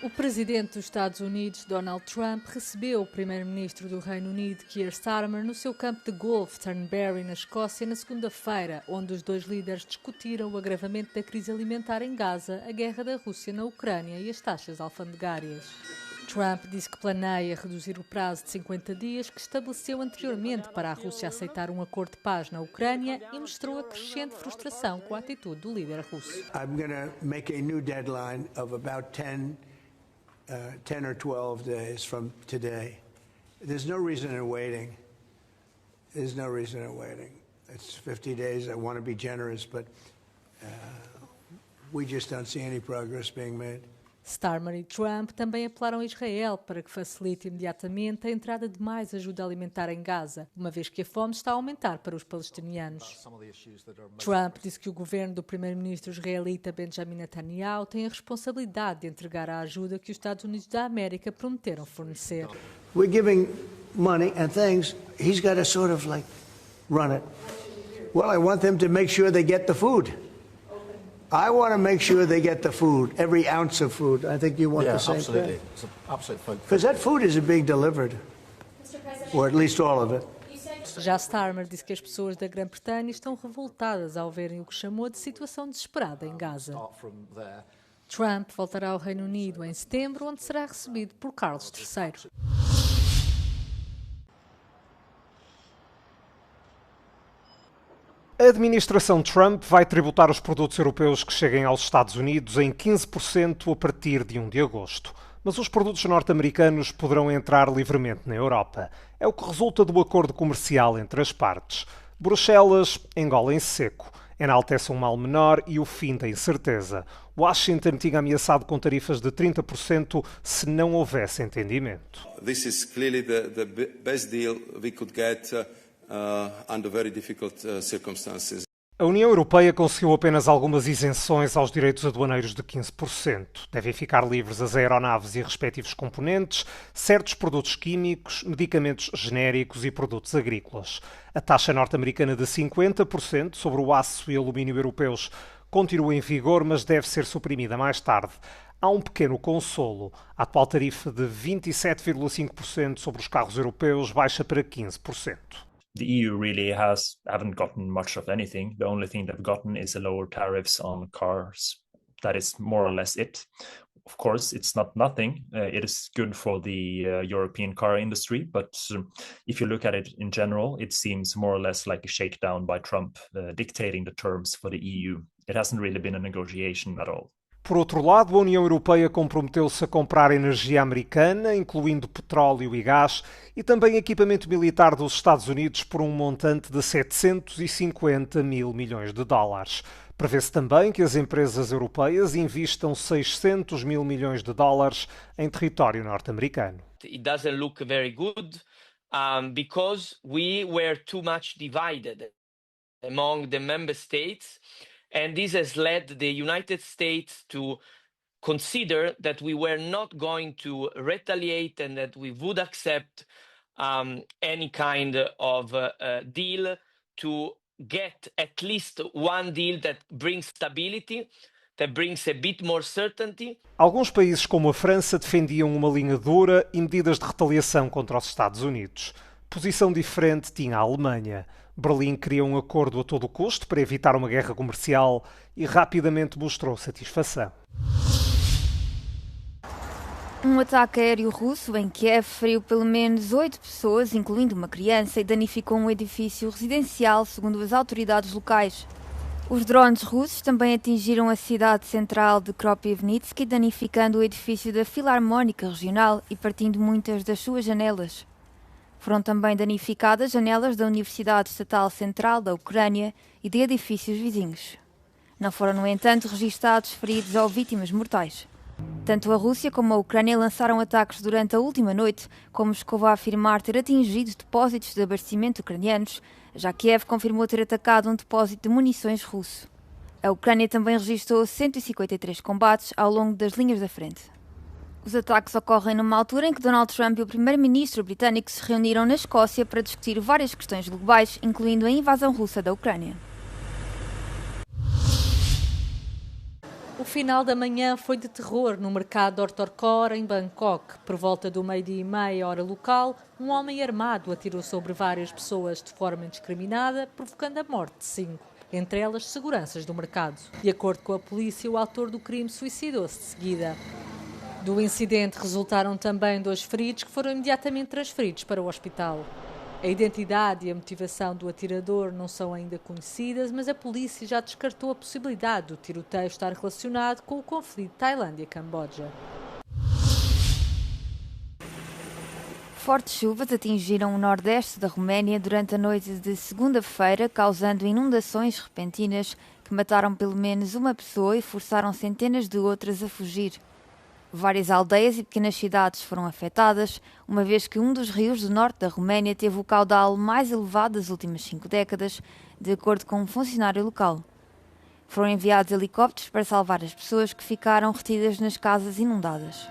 O presidente dos Estados Unidos, Donald Trump, recebeu o primeiro-ministro do Reino Unido, Keir Starmer, no seu campo de golfe Turnberry, na Escócia, na segunda-feira, onde os dois líderes discutiram o agravamento da crise alimentar em Gaza, a guerra da Rússia na Ucrânia e as taxas alfandegárias. Trump disse que planeia reduzir o prazo de 50 dias que estabeleceu anteriormente para a Rússia aceitar um acordo de paz na Ucrânia e mostrou a crescente frustração com a atitude do líder russo. I'm going to make a new deadline of about 10 or 12 days from today. There's no reason in waiting. There's no reason in waiting. It's 50 days. I want to be generous, but we just don't see any progress being made. Starmer e Trump também apelaram a Israel para que facilite imediatamente a entrada de mais ajuda alimentar em Gaza, uma vez que a fome está a aumentar para os palestinianos. Trump disse que o governo do primeiro-ministro israelita Benjamin Netanyahu tem a responsabilidade de entregar a ajuda que os Estados Unidos da América prometeram fornecer. We're giving money and things. He's got to sort of like run it. Well, I want them to make sure they get the food. I want to make sure they get the food, every ounce of food. I think you want the same thing. Absolutely. Because that food isn't being delivered, or at least all of it. Já Starmer disse que as pessoas da Grã-Bretanha estão revoltadas ao verem o que chamou de situação desesperada em Gaza. Trump voltará ao Reino Unido em setembro, onde será recebido por Carlos III. A administração Trump vai tributar os produtos europeus que cheguem aos Estados Unidos em 15% a partir de 1 de agosto. Mas os produtos norte-americanos poderão entrar livremente na Europa. É o que resulta do acordo comercial entre as partes. Bruxelas engola em seco, enaltece um mal menor e o fim da incerteza. Washington tinha ameaçado com tarifas de 30% se não houvesse entendimento. This is clearly the best deal we could get under very difficult circumstances. A União Europeia concedeu apenas algumas isenções aos direitos aduaneiros de 15%. Devem ficar livres as aeronaves e respectivos componentes, certos produtos químicos, medicamentos genéricos e produtos agrícolas. A taxa norte-americana de 50% sobre o aço e alumínio europeus continua em vigor, mas deve ser suprimida mais tarde. Há um pequeno consolo. A atual tarifa de 27,5% sobre os carros europeus baixa para 15%. The EU really haven't gotten much of anything. The only thing they've gotten is a lower tariffs on cars. That is more or less it. Of course, it's not nothing. It is good for the European car industry, but if you look at it in general, it seems more or less like a shakedown by Trump dictating the terms for the EU. It hasn't really been a negotiation at all. Por outro lado, a União Europeia comprometeu-se a comprar energia americana, incluindo petróleo e gás, e também equipamento militar dos Estados Unidos por um montante de 750 mil milhões de dólares. Prevê-se também que as empresas europeias investam 600 mil milhões de dólares em território norte-americano. It doesn't look very good because we were too much divided among the member states. And this has led the United States to consider that we were not going to retaliate and that we would accept any kind of deal to get at least one deal that brings stability, that brings a bit more certainty. Alguns países, como a França, defendiam uma linha dura e medidas de retaliação contra os Estados Unidos. Posição diferente tinha a Alemanha. Berlim queria um acordo a todo custo para evitar uma guerra comercial e rapidamente mostrou satisfação. Um ataque aéreo russo em Kiev feriu pelo menos 8 pessoas, incluindo uma criança, e danificou um edifício residencial, segundo as autoridades locais. Os drones russos também atingiram a cidade central de Kropivnitsky, danificando o edifício da Filarmónica Regional e partindo muitas das suas janelas. Foram também danificadas janelas da Universidade Estatal Central da Ucrânia e de edifícios vizinhos. Não foram, no entanto, registados feridos ou vítimas mortais. Tanto a Rússia como a Ucrânia lançaram ataques durante a última noite, com Moscou a afirmar ter atingido depósitos de abastecimento ucranianos, já que Kiev confirmou ter atacado um depósito de munições russo. A Ucrânia também registrou 153 combates ao longo das linhas da frente. Os ataques ocorrem numa altura em que Donald Trump e o primeiro-ministro britânico se reuniram na Escócia para discutir várias questões globais, incluindo a invasão russa da Ucrânia. O O final da manhã foi de terror no mercado Ortorcor, em Bangkok. Por volta do 12h30, hora local, um homem armado atirou sobre várias pessoas de forma indiscriminada, provocando a morte de 5, entre elas seguranças do mercado. De acordo com a polícia, o autor do crime suicidou-se de seguida. Do incidente resultaram também 2 feridos que foram imediatamente transferidos para o hospital. A identidade e a motivação do atirador não são ainda conhecidas, mas a polícia já descartou a possibilidade do tiroteio estar relacionado com o conflito Tailândia-Camboja. Fortes chuvas atingiram o nordeste da Roménia durante a noite de segunda-feira, causando inundações repentinas que mataram pelo menos uma pessoa e forçaram centenas de outras a fugir. Várias aldeias e pequenas cidades foram afetadas, uma vez que um dos rios do norte da Roménia teve o caudal mais elevado das últimas 5 décadas, de acordo com um funcionário local. Foram enviados helicópteros para salvar as pessoas que ficaram retidas nas casas inundadas.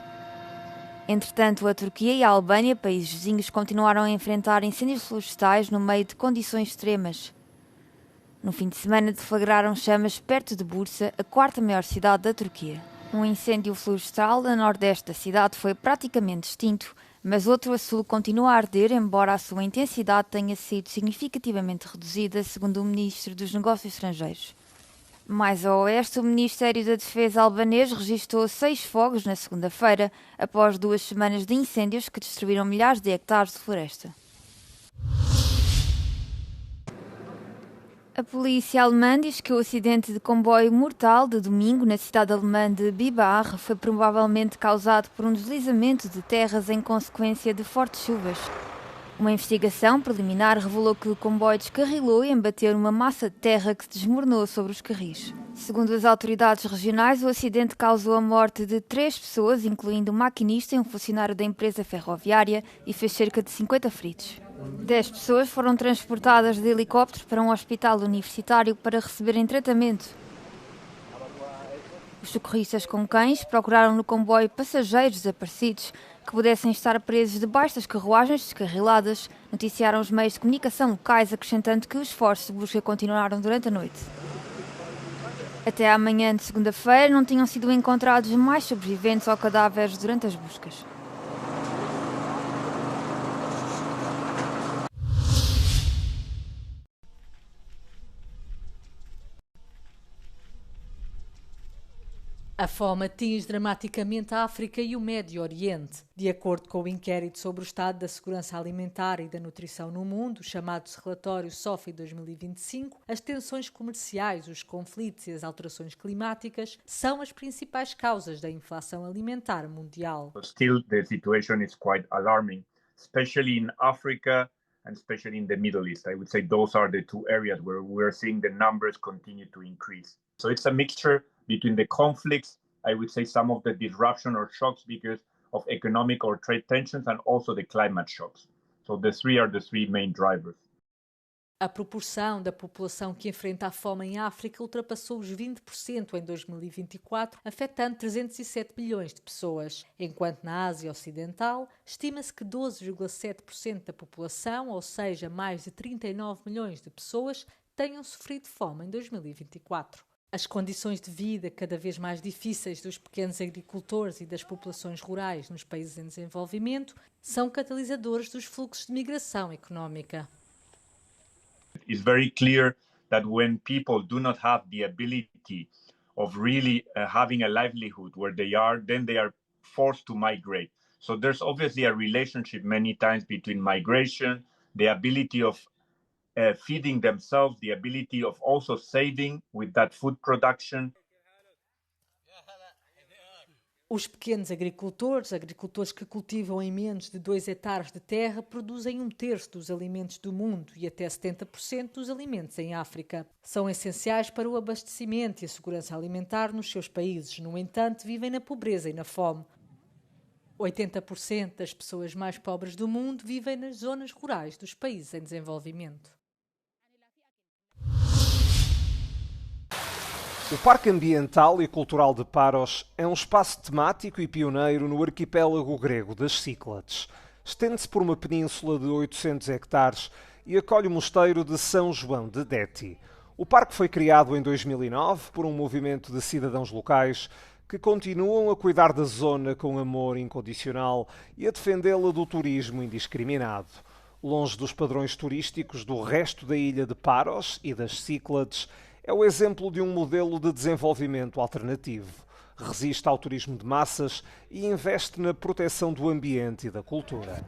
Entretanto, a Turquia e a Albânia, países vizinhos, continuaram a enfrentar incêndios florestais no meio de condições extremas. No fim de semana, deflagraram chamas perto de Bursa, a 4ª maior cidade da Turquia. Um incêndio florestal a nordeste da cidade foi praticamente extinto, mas outro a sul continua a arder, embora a sua intensidade tenha sido significativamente reduzida, segundo o ministro dos Negócios Estrangeiros. Mais a oeste, o Ministério da Defesa albanês registrou 6 fogos na segunda-feira, após 2 semanas de incêndios que destruíram milhares de hectares de floresta. A polícia alemã diz que o acidente de comboio mortal de domingo na cidade alemã de Bibar foi provavelmente causado por um deslizamento de terras em consequência de fortes chuvas. Uma investigação preliminar revelou que o comboio descarrilou e embateu numa massa de terra que se desmoronou sobre os carris. Segundo as autoridades regionais, o acidente causou a morte de 3 pessoas, incluindo um maquinista e um funcionário da empresa ferroviária, e fez cerca de 50 feridos. 10 pessoas foram transportadas de helicóptero para um hospital universitário para receberem tratamento. Os socorristas com cães procuraram no comboio passageiros desaparecidos que pudessem estar presos debaixo das carruagens descarriladas, noticiaram os meios de comunicação locais, acrescentando que os esforços de busca continuaram durante a noite. Até à manhã de segunda-feira não tinham sido encontrados mais sobreviventes ou cadáveres durante as buscas. A fome atinge dramaticamente a África e o Médio Oriente. De acordo com o inquérito sobre o estado da segurança alimentar e da nutrição no mundo, chamado-se relatório SOFI 2025, as tensões comerciais, os conflitos e as alterações climáticas são as principais causas da inflação alimentar mundial. Still, the situation is quite alarming, especially in Africa and especially in the Middle East. I would say those are the 2 areas where we're seeing the numbers continue to increase. So it's a mixture between the conflicts, I would say some of the disruption or shocks because of economic or trade tensions and also the climate shocks. So the 3 are the 3 main drivers. A proporção da população que enfrenta a fome em África ultrapassou os 20% em 2024, afetando 307 milhões de pessoas, enquanto na Ásia Ocidental estima-se que 12,7% da população, ou seja, mais de 39 milhões de pessoas, tenham sofrido fome em 2024. As condições de vida cada vez mais difíceis dos pequenos agricultores e das populações rurais nos países em desenvolvimento são catalisadores dos fluxos de migração económica. It's very clear that when people do not have the ability of really having a livelihood where they are, then they are forced to migrate. So there's obviously a relationship many times between migration, the ability of feeding themselves, the ability of also saving with that food production. Os pequenos agricultores que cultivam em menos de 2 hectares de terra, produzem 1/3 dos alimentos do mundo e até 70% dos alimentos em África. São essenciais para o abastecimento e a segurança alimentar nos seus países. No entanto, vivem na pobreza e na fome. 80% das pessoas mais pobres do mundo vivem nas zonas rurais dos países em desenvolvimento. O Parque Ambiental e Cultural de Paros é um espaço temático e pioneiro no arquipélago grego das Cíclades. Estende-se por uma península de 800 hectares e acolhe o mosteiro de São João de Déti. O parque foi criado em 2009 por um movimento de cidadãos locais que continuam a cuidar da zona com amor incondicional e a defendê-la do turismo indiscriminado. Longe dos padrões turísticos do resto da ilha de Paros e das Cíclades, é o exemplo de um modelo de desenvolvimento alternativo. Resiste ao turismo de massas e investe na proteção do ambiente e da cultura.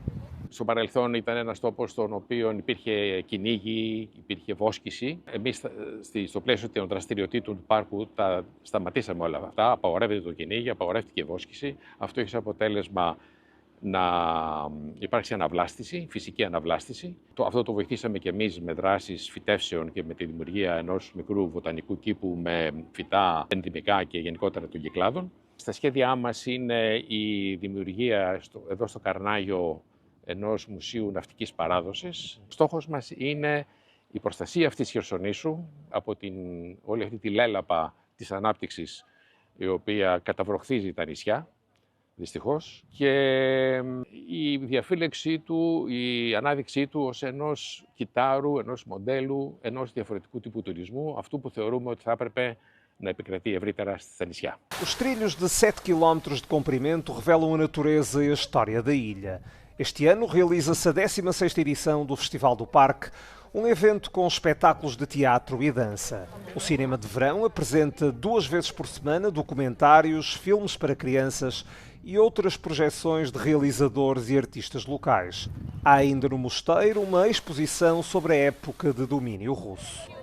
Στο παρελθόν ήταν ένας τόπος στον οποίο υπήρχε κυνήγι, υπήρχε βόσκηση. Εμείς στο πλαίσιο των δραστηριοτήτων του πάρκου τα σταματήσαμε όλα αυτά. Απαγορεύεται το κυνήγι, απαγορεύτηκε η βόσκηση. Αυτό έχει σαν αποτέλεσμα να υπάρξει αναβλάστηση, φυσική αναβλάστηση. Αυτό το βοηθήσαμε και εμείς με δράσεις φυτεύσεων και με τη δημιουργία ενός μικρού βοτανικού κήπου με φυτά ενδυμικά και γενικότερα των κυκλάδων. Στα σχέδιά μας είναι η δημιουργία εδώ στο Καρνάγιο ενός μουσείου ναυτικής παράδοσης. Στόχος μας είναι η προστασία αυτής της Χερσονήσου από όλη αυτή τη λέλαπα της ανάπτυξης η οποία καταβροχθίζει τα νησιά, δυστυχώς, και η διαφύλαξή του, η ανάδειξή του ως ενός κυτάρου, ενός μοντέλου, ενός διαφορετικού τύπου τουρισμού, αυτού που θεωρούμε ότι θα έπρεπε να επικρατεί ευρύτερα στα νησιά. Os trilhos de 7 km de comprimento revelam a natureza e a história da ilha. Este ano realiza-se a 16ª edição do Festival do Parque, um evento com espetáculos de teatro e dança. O cinema de verão apresenta 2 vezes por semana documentários, filmes para crianças e outras projeções de realizadores e artistas locais. Há ainda no mosteiro uma exposição sobre a época de domínio russo.